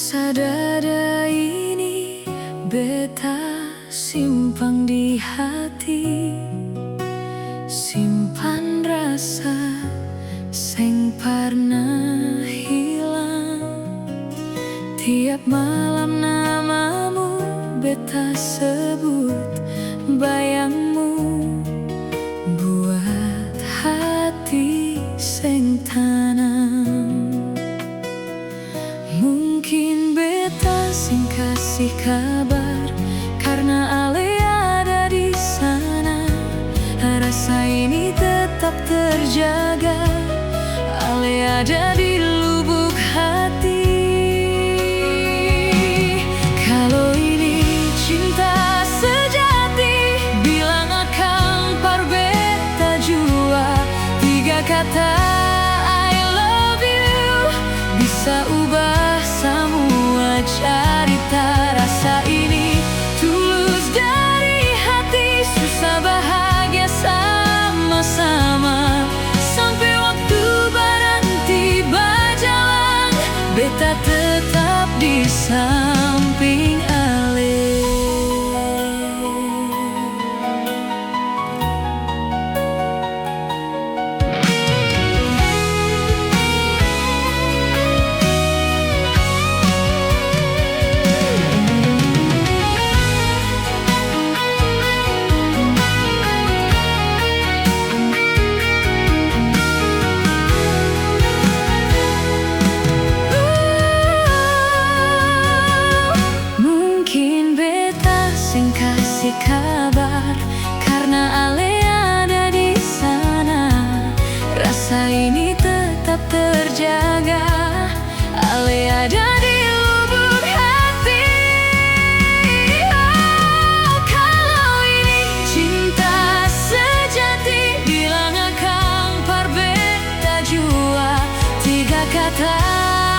Sadada ini beta simpang di hati, simpan rasa seng pernah hilang. Tiap malam namamu beta sebut, bayangmu buat hati seng tanam. Mungkin beta sing kasih kabar karena ale ada di sana. Rasa ini tetap terjaga, ale ada di lubuk hati. Kalau ini cinta sejati, bilang akan par beta jua. 3 kata I love you bisa ubah semua cerita. Rasa ini tulus dari hati, susah bahagia sama-sama. Sampai waktu berhenti berjalan, beta tetap di samping ale. Kasih kabar karena ale ada di sana. Rasa ini tetap terjaga, ale ada di lubuk hati. Oh, kalau ini cinta sejati, bilang akan par beta jua. 3 kata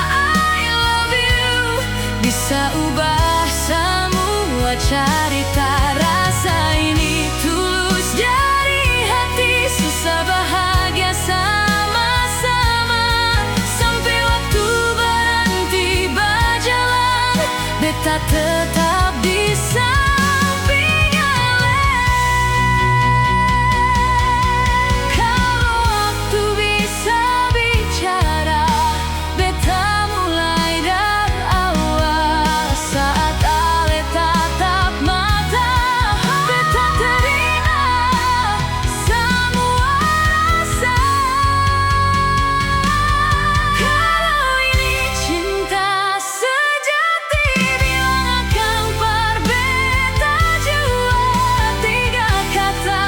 I love you bisa ubah semua cerita. Rasa ini tulus dari hati, susah bahagia sama-sama. Sampai waktu berhenti berjalan, beta tetap di samping ale. Kalau waktu bisa bicara, beta mulai dari awal. Saat ale tatap mata, beta teringat semua rasa. Kalau ini cinta sejati, bilang akan par beta jua. 3 kata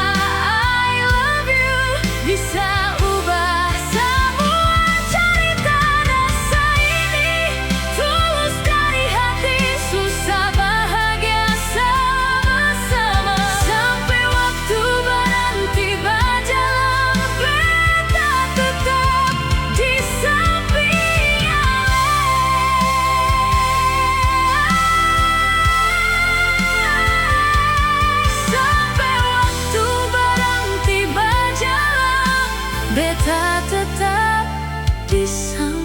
I love you bisa ubah semua cerita. Rasa ini tulus dari hati, susah bahagia sama-sama. Sampai waktu berhenti berjalan, beta tetap di samping ale. Sampai waktu berhenti berjalan, beta tetap di samping